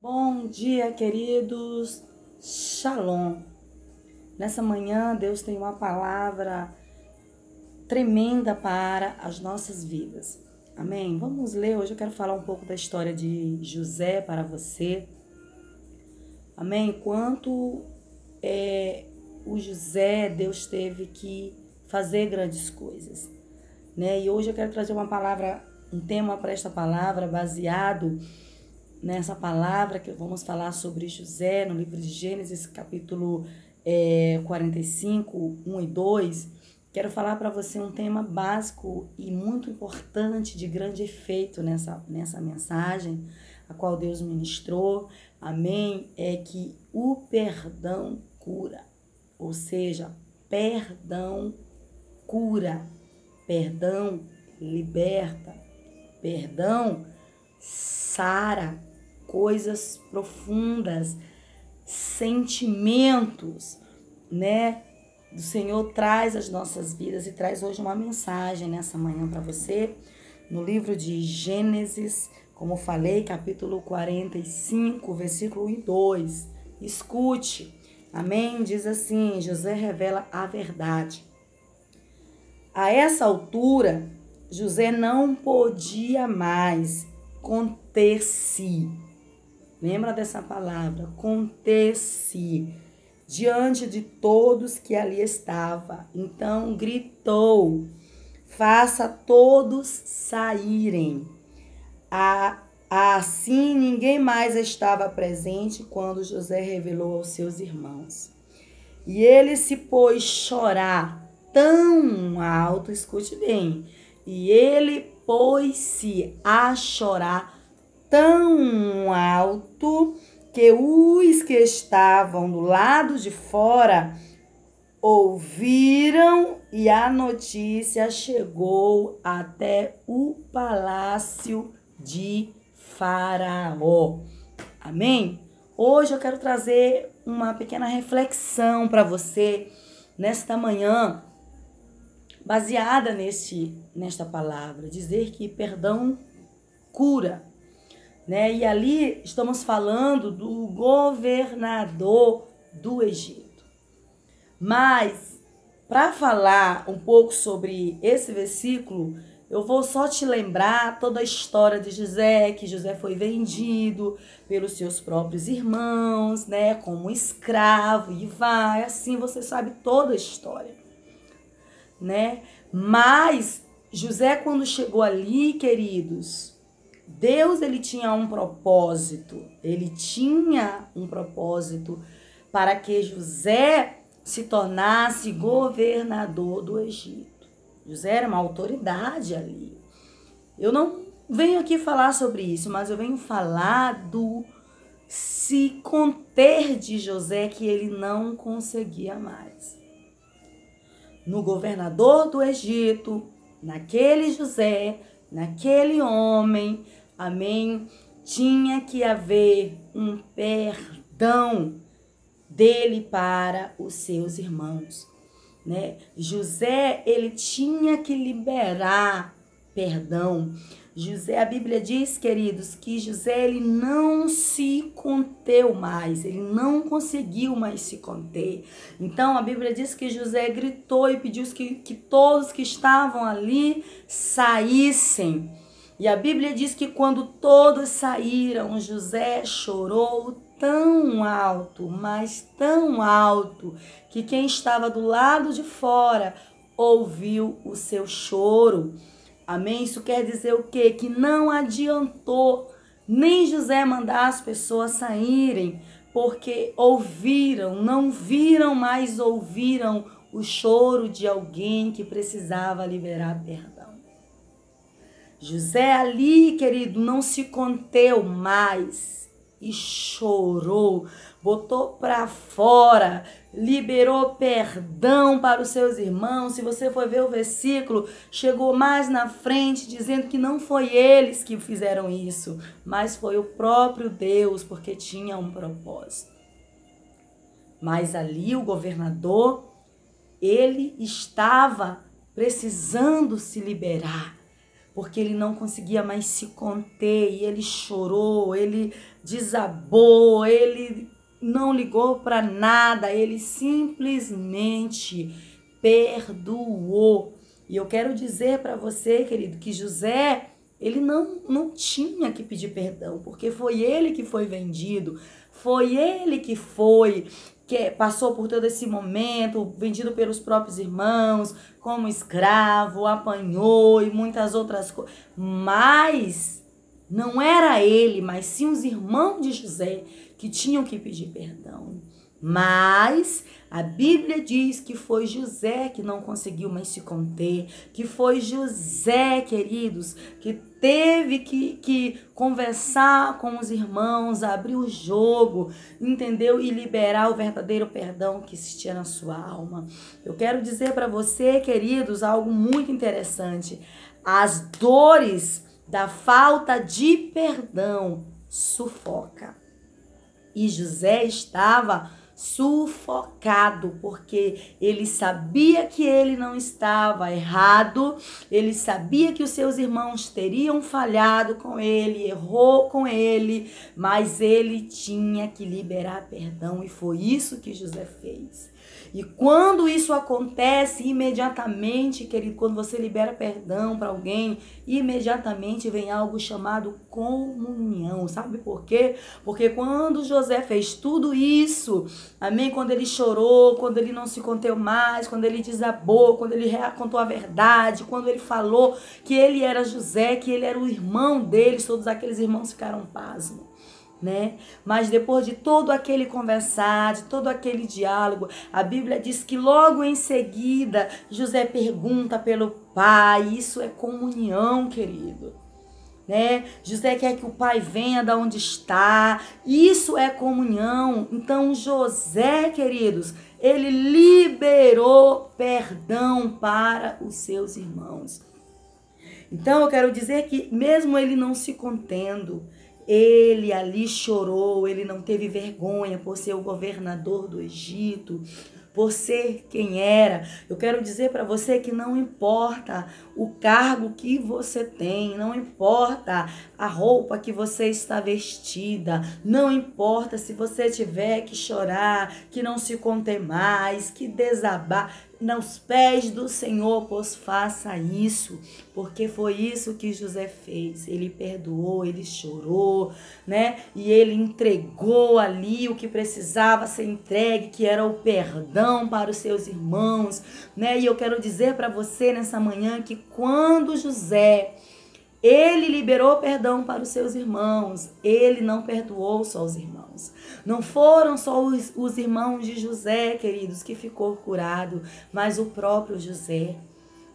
Bom dia, queridos. Shalom. Nessa manhã, Deus tem uma palavra tremenda para as nossas vidas. Amém? Vamos ler. Hoje eu quero falar um pouco da história de José para você. Amém? Enquanto o José, Deus teve que fazer grandes coisas, né? E hoje eu quero trazer uma palavra, um tema para esta palavra baseado nessa palavra que vamos falar sobre José no livro de Gênesis, capítulo 45, 1 e 2. Quero falar para você um tema básico e muito importante, de grande efeito nessa mensagem, a qual Deus ministrou. Amém? É que o perdão cura. Ou seja, perdão cura. Perdão liberta. Perdão sara coisas profundas, sentimentos, né? Do Senhor traz as nossas vidas e traz hoje uma mensagem nessa manhã para você, no livro de Gênesis, como falei, capítulo 45, versículo 1 e 2. Escute, amém? Diz assim: José revela a verdade. A essa altura, José não podia mais conter-se. Lembra dessa palavra? Conter-se diante de todos que ali estavam. Então gritou: faça todos saírem. Assim ninguém mais estava presente quando José revelou aos seus irmãos. E ele se pôs chorar tão alto, escute bem, e ele pôs-se a chorar tão alto que os que estavam do lado de fora ouviram, e a notícia chegou até o palácio de Faraó. Amém? Hoje eu quero trazer uma pequena reflexão para você nesta manhã, baseada nesta palavra, dizer que perdão cura, né? E ali estamos falando do governador do Egito. Mas para falar um pouco sobre esse versículo, eu vou só te lembrar toda a história de José, que José foi vendido pelos seus próprios irmãos, né, como escravo, e vai, assim você sabe toda a história, né? Mas José, quando chegou ali, queridos, Deus, ele tinha um propósito. Ele tinha um propósito para que José se tornasse governador do Egito. José era uma autoridade ali. Eu não venho aqui falar sobre isso, mas eu venho falar do se conter de José, que ele não conseguia mais. No governador do Egito, naquele José, naquele homem, amém, tinha que haver um perdão dele para os seus irmãos, né? José, ele tinha que liberar perdão. José, a Bíblia diz, queridos, que José, ele não se conteu mais, ele não conseguiu mais se conter. Então, a Bíblia diz que José gritou e pediu que todos que estavam ali saíssem. E a Bíblia diz que quando todos saíram, José chorou tão alto, mas tão alto, que quem estava do lado de fora ouviu o seu choro. Amém? Isso quer dizer o quê? Que não adiantou nem José mandar as pessoas saírem, porque ouviram, não viram, mas ouviram o choro de alguém que precisava liberar perdão. José ali, querido, não se conteu mais e chorou, botou para fora, liberou perdão para os seus irmãos. Se você for ver o versículo, chegou mais na frente dizendo que não foi eles que fizeram isso, mas foi o próprio Deus, porque tinha um propósito. Mas ali o governador, ele estava precisando se liberar, porque ele não conseguia mais se conter, e ele chorou, ele desabou, ele não ligou para nada, ele simplesmente perdoou. E eu quero dizer para você, querido, que José, ele não tinha que pedir perdão, porque foi ele que foi vendido, foi ele que passou por todo esse momento, vendido pelos próprios irmãos, como escravo, apanhou e muitas outras coisas. Mas não era ele, mas sim os irmãos de José que tinham que pedir perdão. Mas a Bíblia diz que foi José que não conseguiu mais se conter, que foi José, queridos, que teve que conversar com os irmãos, abrir o jogo, entendeu? E liberar o verdadeiro perdão que existia na sua alma. Eu quero dizer para você, queridos, algo muito interessante. As dores da falta de perdão sufoca. E José estava sufocado, porque ele sabia que ele não estava errado, ele sabia que os seus irmãos teriam falhado com ele, errou com ele, mas ele tinha que liberar perdão, e foi isso que José fez. E quando isso acontece, imediatamente, querido, quando você libera perdão para alguém, imediatamente vem algo chamado comunhão. Sabe por quê? Porque quando José fez tudo isso, amém? Quando ele chorou, quando ele não se conteu mais, quando ele desabou, quando ele contou a verdade, quando ele falou que ele era José, que ele era o irmão deles, todos aqueles irmãos ficaram pasmos. Né? Mas depois de todo aquele conversar, de todo aquele diálogo, a Bíblia diz que logo em seguida José pergunta pelo pai. Isso é comunhão, querido, né? José quer que o pai venha da onde está. Isso é comunhão. Então José, queridos, ele liberou perdão para os seus irmãos. Então eu quero dizer que mesmo ele não se contendo, ele ali chorou, ele não teve vergonha por ser o governador do Egito, por ser quem era. Eu quero dizer para você que não importa o cargo que você tem, não importa a roupa que você está vestida, não importa se você tiver que chorar, que não se conter mais, que desabar nos pés do Senhor, pois faça isso, porque foi isso que José fez. Ele perdoou, ele chorou, né? E ele entregou ali o que precisava ser entregue, que era o perdão para os seus irmãos, né? E eu quero dizer para você nessa manhã que quando José, ele liberou perdão para os seus irmãos, ele não perdoou só os irmãos. Não foram só os irmãos de José, queridos, que ficou curado, mas o próprio José,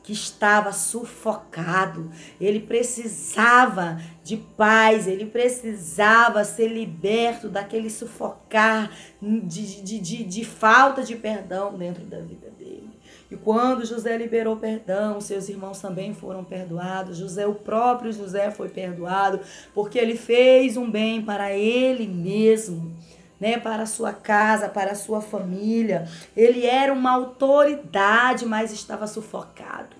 que estava sufocado. Ele precisava de paz, ele precisava ser liberto daquele sufocar de falta de perdão dentro da vida dele. E quando José liberou perdão, seus irmãos também foram perdoados. O próprio José foi perdoado, porque ele fez um bem para ele mesmo, né, para a sua casa, para a sua família. Ele era uma autoridade, mas estava sufocado.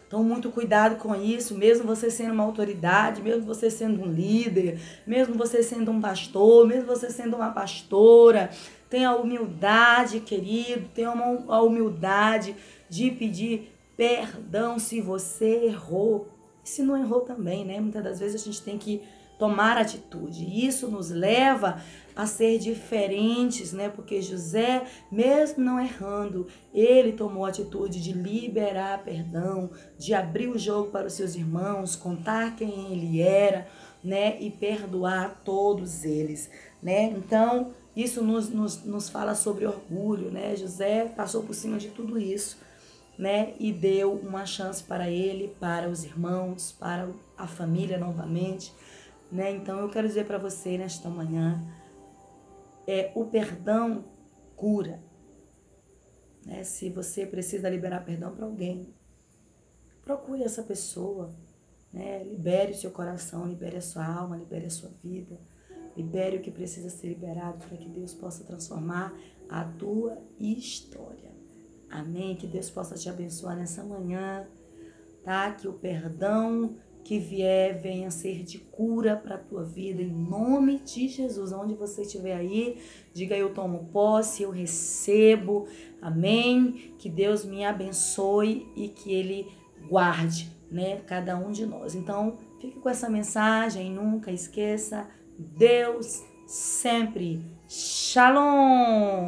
Então, muito cuidado com isso, mesmo você sendo uma autoridade, mesmo você sendo um líder, mesmo você sendo um pastor, mesmo você sendo uma pastora, tenha humildade, querido, tenha a humildade de pedir perdão se você errou. E se não errou também, né? Muitas das vezes a gente tem que tomar atitude. Isso nos leva a ser diferentes, né? Porque José, mesmo não errando, ele tomou a atitude de liberar perdão, de abrir o jogo para os seus irmãos, contar quem ele era, né? E perdoar todos eles, né? Então, isso nos fala sobre orgulho, né? José passou por cima de tudo isso, né? E deu uma chance para ele, para os irmãos, para a família novamente, né? Então, eu quero dizer para você nesta manhã, o perdão cura, né? Se você precisa liberar perdão para alguém, procure essa pessoa, né? Libere o seu coração, libere a sua alma, libere a sua vida, libere o que precisa ser liberado para que Deus possa transformar a tua história. Amém? Que Deus possa te abençoar nessa manhã. tá? Que o perdão que vier venha ser de cura para a tua vida, em nome de Jesus. Onde você estiver aí, diga: eu tomo posse, eu recebo, amém? Que Deus me abençoe e que Ele guarde, né, cada um de nós. Então, fique com essa mensagem, nunca esqueça, Deus sempre. Shalom!